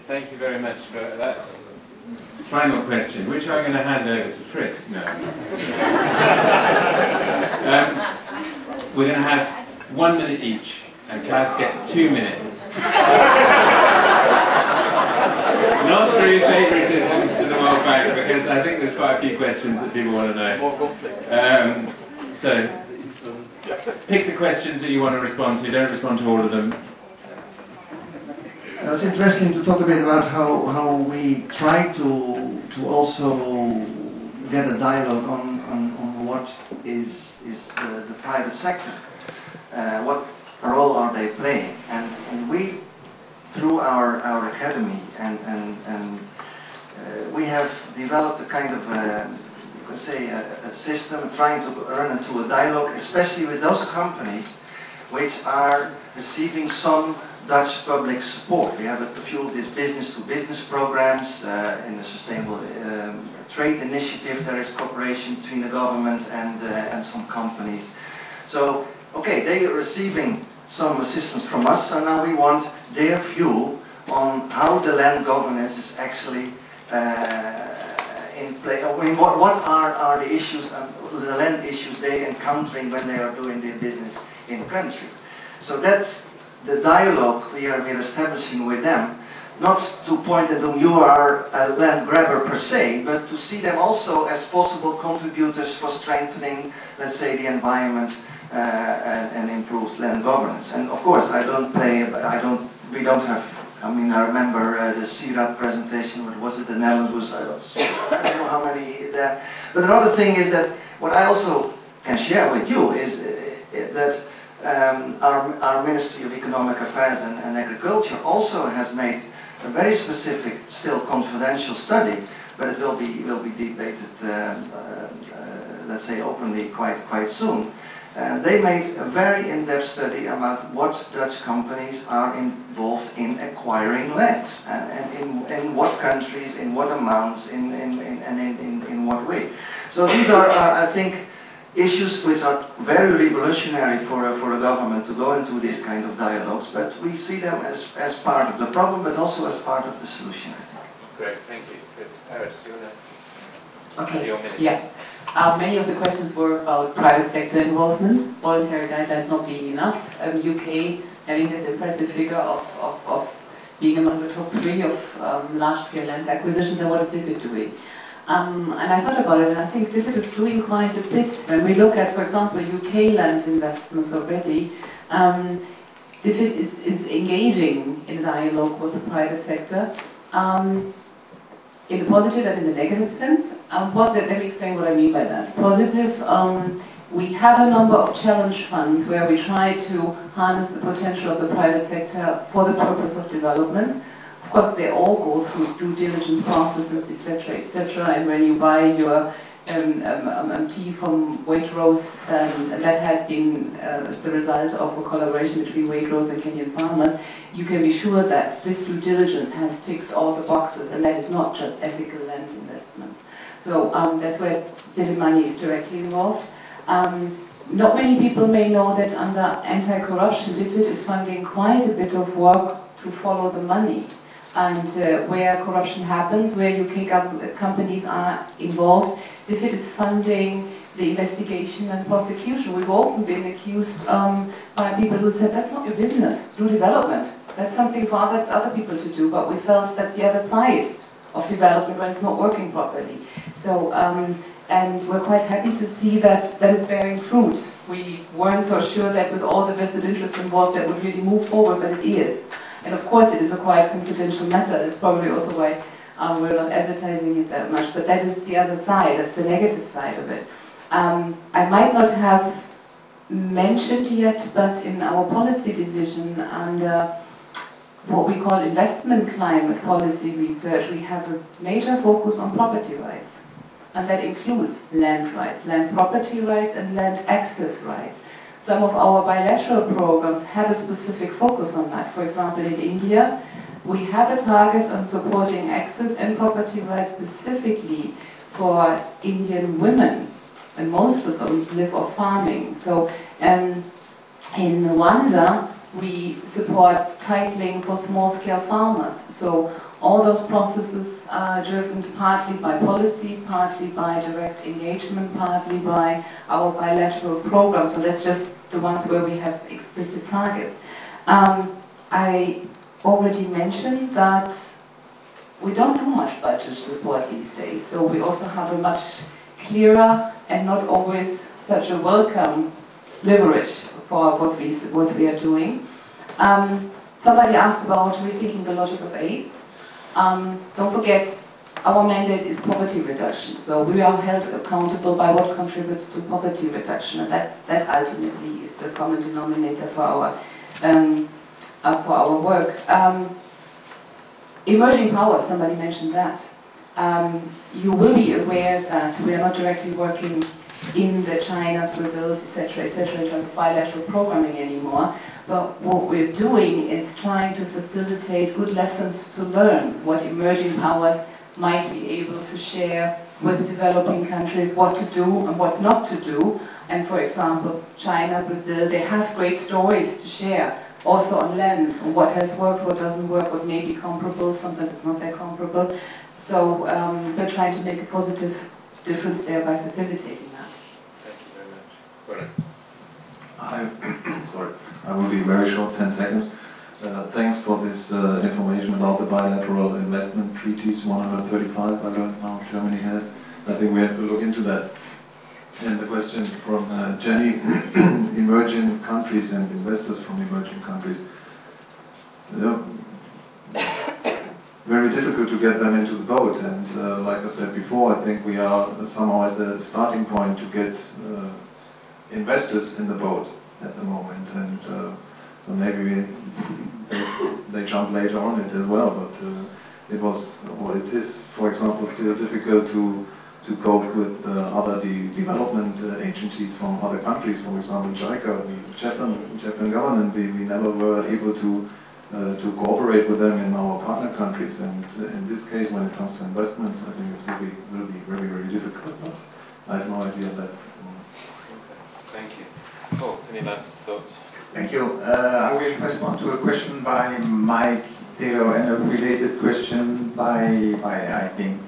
Thank you very much for that. Final question, which I'm going to hand over to Fritz now. We're going to have 1 minute each, and Klaus gets 2 minutes. Not through favouritism to the World Bank, because I think there's quite a few questions that people want to know. More conflict. So, pick the questions that you want to respond to, don't respond to all of them. It's interesting to talk a bit about how we try to also get a dialogue on what is the private sector. What role are they playing? And we, through our academy, and we have developed a kind of you could say a system trying to run into a dialogue, especially with those companies which are receiving some Dutch public support. We have a few of these business-to-business programs. In the Sustainable Trade Initiative there is cooperation between the government and some companies. So, okay, they are receiving some assistance from us, so now we want their view on how the land governance is actually in play. I mean, what are the issues, the land issues they encountering when they are doing their business in the country. So that's the dialogue we are establishing with them, not to point at them, you are a land grabber per se, but to see them also as possible contributors for strengthening, let's say, the environment and improved land governance. And of course, we don't have, I mean, I remember the CIRAD presentation, what was it, the Netherlands was, I don't know how many there. But another thing is that, what I also can share with you is that our Ministry of Economic Affairs and Agriculture also has made a very specific, still confidential study, but it will be debated, let's say, openly quite soon. They made a very in-depth study about what Dutch companies are involved in acquiring land, and in what countries, in what amounts, and in what way. So these are I think, issues which are very revolutionary for a government to go into these kind of dialogues, but we see them as part of the problem, but also as part of the solution, I think. Great, thank you. Paris, do you want to? Okay, yeah. Many of the questions were about private sector involvement, voluntary guidelines not being enough, UK having this impressive figure of being among the top 3 of large-scale land acquisitions, and what is DFID doing. And I thought about it, and I think DFID is doing quite a bit. When we look at, for example, UK land investments already, DFID is engaging in dialogue with the private sector, in the positive and in the negative sense. Let me explain what I mean by that. Positive, we have a number of challenge funds where we try to harness the potential of the private sector for the purpose of development. Of course, they all go through due diligence processes, etc., etc. And when you buy your tea from Waitrose, that has been the result of a collaboration between Waitrose and Kenyan farmers. You can be sure that this due diligence has ticked all the boxes, and that is not just ethical land investments. So that's where DFID money is directly involved. Not many people may know that under anti-corruption, DFID is funding quite a bit of work to follow the money. And where corruption happens, where UK companies are involved, DFID is funding the investigation and prosecution. We've often been accused by people who said, that's not your business, do development. That's something for other people to do, but we felt that's the other side of development when it's not working properly. So, and we're quite happy to see that that is bearing fruit. We weren't so sure that with all the vested interests involved that would really move forward, but it is. And of course it is a quite confidential matter. That's probably also why we're not advertising it that much, but that is the other side, that's the negative side of it. I might not have mentioned yet, but in our policy division under what we call investment climate policy research, we have a major focus on property rights. And that includes land rights, land property rights and land access rights. Some of our bilateral programs have a specific focus on that. For example, in India, we have a target on supporting access and property rights specifically for Indian women, and most of them live off farming. So in Rwanda, we support titling for small-scale farmers. So All those processes are driven partly by policy, partly by direct engagement, partly by our bilateral programs. So that's just the ones where we have explicit targets. I already mentioned that we don't do much budget support these days. So we also have a much clearer and not always such a welcome leverage for what we are doing. Somebody asked about rethinking the logic of aid. Don't forget, our mandate is poverty reduction, so we are held accountable by what contributes to poverty reduction, and that ultimately is the common denominator for our work. Emerging powers, somebody mentioned that. You will be aware that we are not directly working in the Chinas, Brazils, etc., in terms of bilateral programming anymore. But what we're doing is trying to facilitate good lessons to learn what emerging powers might be able to share with developing countries, what to do and what not to do. And for example, China, Brazil, they have great stories to share, also on land, on what has worked, what doesn't work, what may be comparable, sometimes it's not that comparable. So we're trying to make a positive difference there by facilitating that. Thank you very much. Sorry, I will be very short, 10 seconds. Thanks for this information about the bilateral investment treaties, 135 I learned now Germany has. I think we have to look into that. And the question from Jenny, emerging countries and investors from emerging countries. Very difficult to get them into the boat, and like I said before, I think we are somehow at the starting point to get investors in the boat at the moment, and maybe they jump later on it as well, but it was, well, it is, for example, still difficult to cope with other development agencies from other countries. For example, JICA, the Japan government, we never were able to cooperate with them in our partner countries, and in this case, when it comes to investments, I think it's will be very, very difficult, but I have no idea of that at the moment. Okay. Thank you. Oh, any last thoughts? Thank you. I will respond to a question by Mike Taylor and a related question by I think,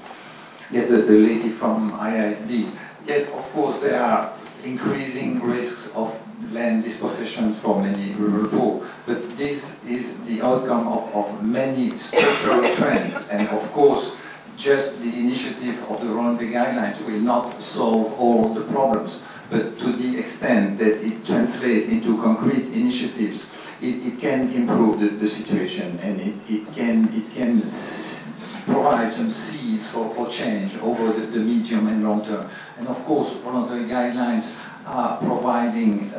yes, the lady from IFAD. Yes, of course, there are increasing risks of land dispossessions for many rural poor, but this is the outcome of many structural trends, and of course, just the initiative of the voluntary guidelines will not solve all the problems. But to the extent that it translates into concrete initiatives, it can improve the situation, and it can provide some seeds for change over the medium and long term. And of course, voluntary guidelines are providing,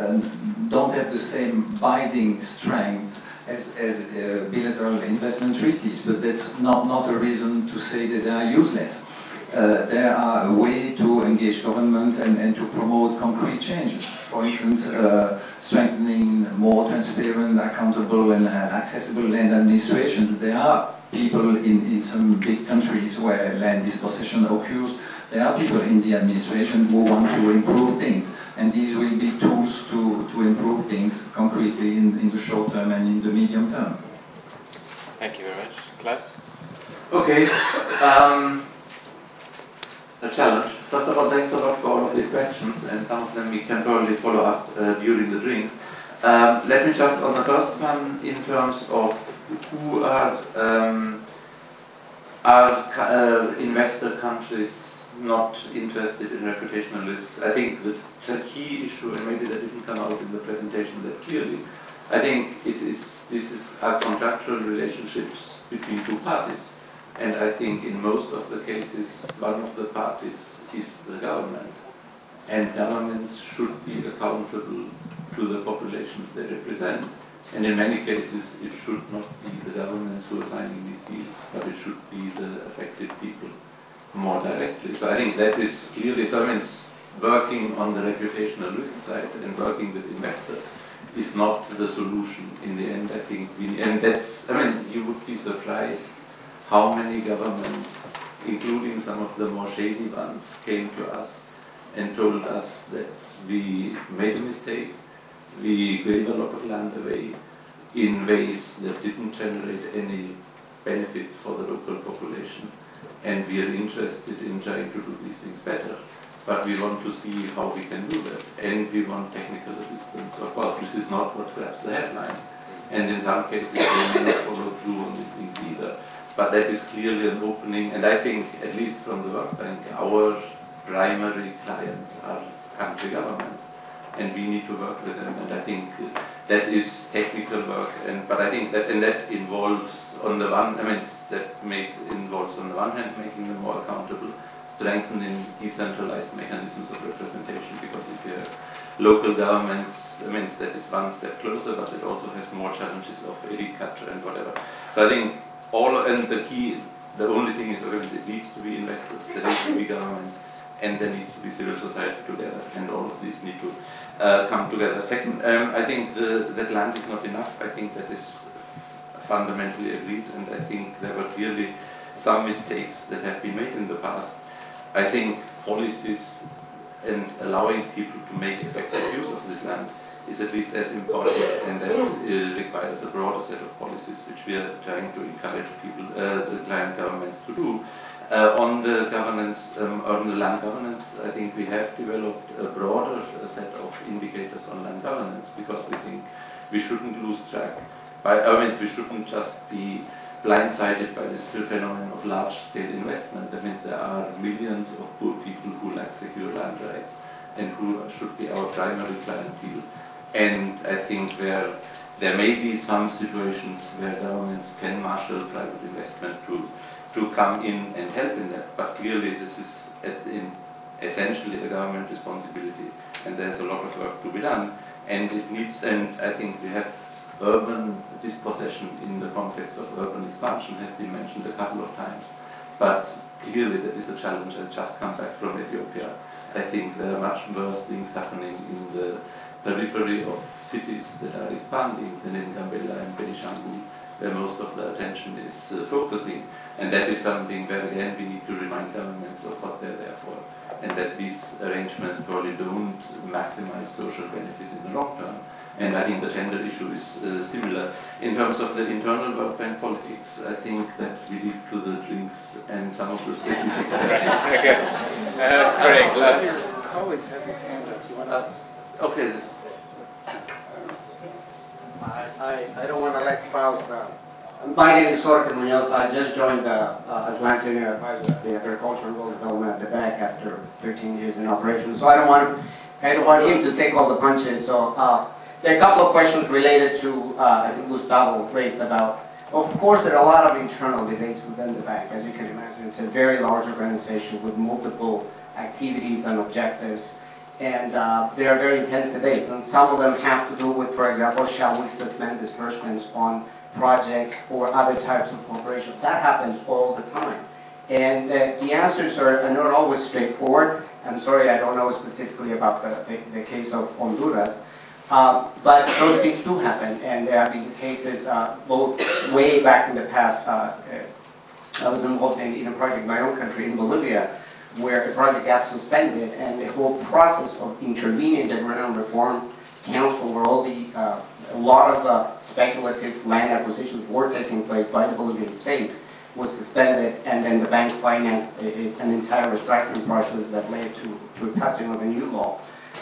don't have the same binding strength as bilateral investment treaties, but that's not a reason to say that they are useless. They are a way to engage government and to promote concrete changes. For instance, strengthening more transparent, accountable and accessible land administrations. There are people in some big countries where land dispossession occurs. There are people in the administration who want to improve things. And these will be tools to improve things concretely in the short term and in the medium term. Thank you very much. Klaus? Okay. A challenge. First of all, thanks a lot for all of these questions, and some of them we can probably follow up during the drinks. Let me just, on the first one, in terms of who are investor countries not interested in reputational risks, I think the key issue, and maybe that didn't come out in the presentation that clearly, I think these are contractual relationships between two parties. And I think in most of the cases, one of the parties is the government. And governments should be accountable to the populations they represent. And in many cases, it should not be the governments who are signing these deals, but it should be the affected people more directly. So I think that is clearly, so I mean, working on the reputational risk side and working with investors is not the solution in the end. I think and that's, I mean, you would be surprised how many governments, including some of the more shady ones, came to us and told us that we made a mistake, we gave a lot of land away in ways that didn't generate any benefits for the local population, and we are interested in trying to do these things better. But we want to see how we can do that, and we want technical assistance. Of course, this is not what grabs the headline, and in some cases they may not follow through on these things either. But that is clearly an opening, and I think, at least from the World Bank, our primary clients are country governments, and we need to work with them. And I think that is technical work, but I think that involves on the one, involves on the one hand making them more accountable, strengthening decentralized mechanisms of representation, because if you have local governments, that is one step closer, but it also has more challenges of elite culture and whatever. So I think the only thing is it needs to be investors, there needs to be governments, and there needs to be civil society together, and all of these need to come together. Second, I think that land is not enough. I think that is fundamentally agreed, and I think there were clearly some mistakes that have been made in the past. I think policies and allowing people to make effective use of this land is at least as important, and that requires a broader set of policies, which we are trying to encourage people, the client governments to do. On the governance, on the land governance, I think we have developed a broader set of indicators on land governance, because we think we shouldn't lose track. We shouldn't just be blindsided by this phenomenon of large-scale investment. That means there are millions of poor people who lack secure land rights, and who should be our primary clientele. And I think there may be some situations where governments can marshal private investment to come in and help in that, but clearly this is essentially a government responsibility, and there's a lot of work to be done, and I think we have urban dispossession in the context of urban expansion has been mentioned a couple of times, but clearly that is a challenge. I just come back from Ethiopia. I think there are much worse things happening in the periphery of cities that are expanding than in Gambela and Benishangul, where most of the attention is focusing. And that is something where, again, we need to remind governments of what they're there for, and that these arrangements probably don't maximize social benefit in the long term. And I think the tender issue is similar. In terms of the internal World Bank politics, I think that we leave to the drinks and some of the specific questions. Okay. Great, Klaus. Collins has his hand up. Okay. I don't want to let Klaus. My name is Jorge Munoz. I just joined as land tenure advisor at the Agriculture and Rural Development at the bank after 13 years in operation. So I don't want him to take all the punches. So there are a couple of questions related to I think Gustavo raised about. Of course, there are a lot of internal debates within the bank. As you can imagine, it's a very large organization with multiple activities and objectives. And there are very intense debates, and some of them have to do with, for example, shall we suspend disbursements on projects or other types of cooperation. That happens all the time. And the answers are not always straightforward. I'm sorry, I don't know specifically about the case of Honduras, but those things do happen, and there have been cases both way back in the past. I was involved in a project in my own country, in Bolivia, where a project got suspended, and the whole process of intervening the Ground Reform Council, where a lot of speculative land acquisitions were taking place by the Bolivian state, was suspended, and then the bank financed an entire restructuring process that led to the passing of a new law.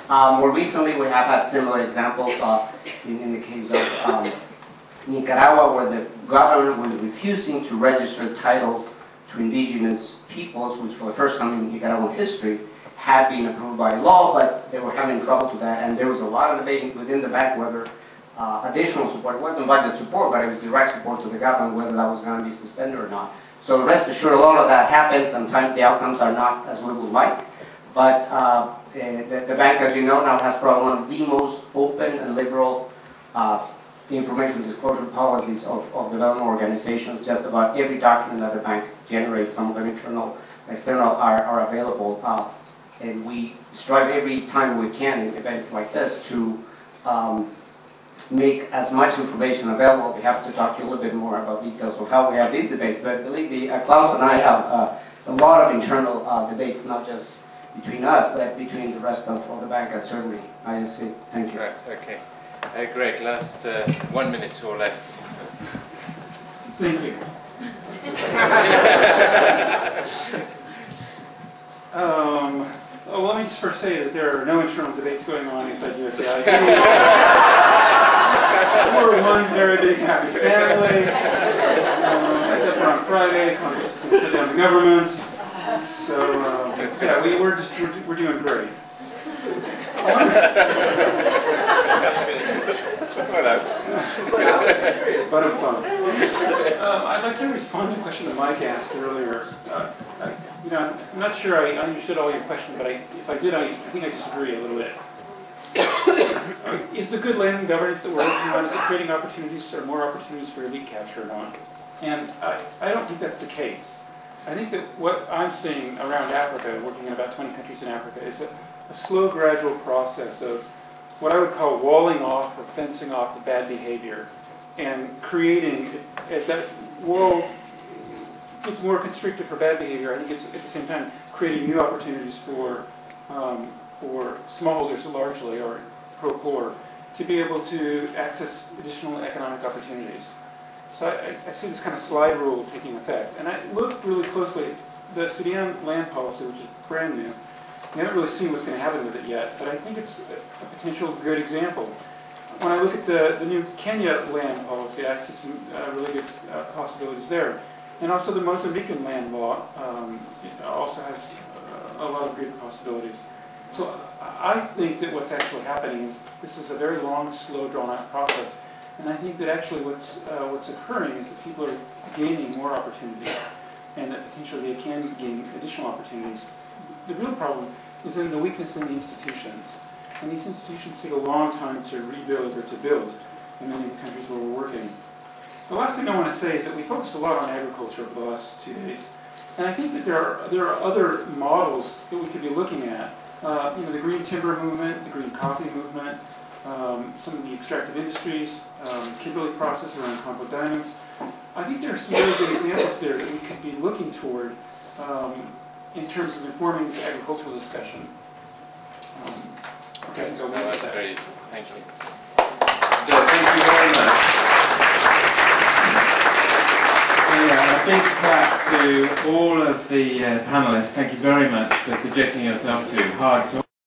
More recently, we have had similar examples in the case of Nicaragua, where the government was refusing to register title to indigenous peoples, which for the first time in Nicaraguan history had been approved by law, but they were having trouble with that, and there was a lot of debate within the bank whether additional support, it wasn't budget support, but it was direct support to the government, whether that was going to be suspended or not. So rest assured, a lot of that happens. Sometimes the outcomes are not as we would like, but the bank, as you know, now has probably one of the most open and liberal information disclosure policies of development organizations. Just about every document that the bank generates, some of them internal, external, are available. And we strive every time we can in events like this to make as much information available. We have to talk to you a little bit more about details of how we have these debates. But believe me, Klaus and I have a lot of internal debates, not just between us, but between the rest of the bank and certainly IFC. Thank you. Right, okay. Great, last 1 minute or less. Thank you. Well, let me just first say that there are no internal debates going on inside USAID. We're one very big happy family. Except for on Friday, Congress is going to shut down the government. So yeah, we're doing great. But I'm fun. I'd like to respond to a question that Mike asked earlier. I'm not sure I understood all your question, but if I did, I think I disagree a little bit. Is the good land governance that we're working on, is it creating opportunities or more opportunities for elite capture or not? And I don't think that's the case. I think that what I'm seeing around Africa, working in about 20 countries in Africa, is a slow, gradual process of what I would call walling off or fencing off the bad behavior and creating, as that world gets more constricted for bad behavior, I think it's at the same time creating new opportunities for smallholders largely, or pro-poor, to be able to access additional economic opportunities. So I see this kind of slide rule taking effect. And I looked really closely at the Sudan land policy, which is brand new. We haven't really seen what's going to happen with it yet, but I think it's a potential good example. When I look at the new Kenya land policy, I see some really good possibilities there. And also the Mozambican land law also has a lot of good possibilities. So I think that what's actually happening is this is a very long, slow, drawn-out process. And I think that actually what's occurring is that people are gaining more opportunities, and that potentially they can gain additional opportunities. The real problem is in the weakness in the institutions. And these institutions take a long time to rebuild or to build in many of the countries where we're working. The last thing I want to say is that we focused a lot on agriculture over the last 2 days. And I think that there are other models that we could be looking at. The green timber movement, the green coffee movement, some of the extractive industries, Kimberley process around combo diamonds. I think there are some really good examples there that we could be looking toward in terms of informing this agricultural discussion. Okay, so that's great. Thank you. So thank you very much. Yeah, a big clap to all of the panelists. Thank you very much for subjecting yourself to hard talk.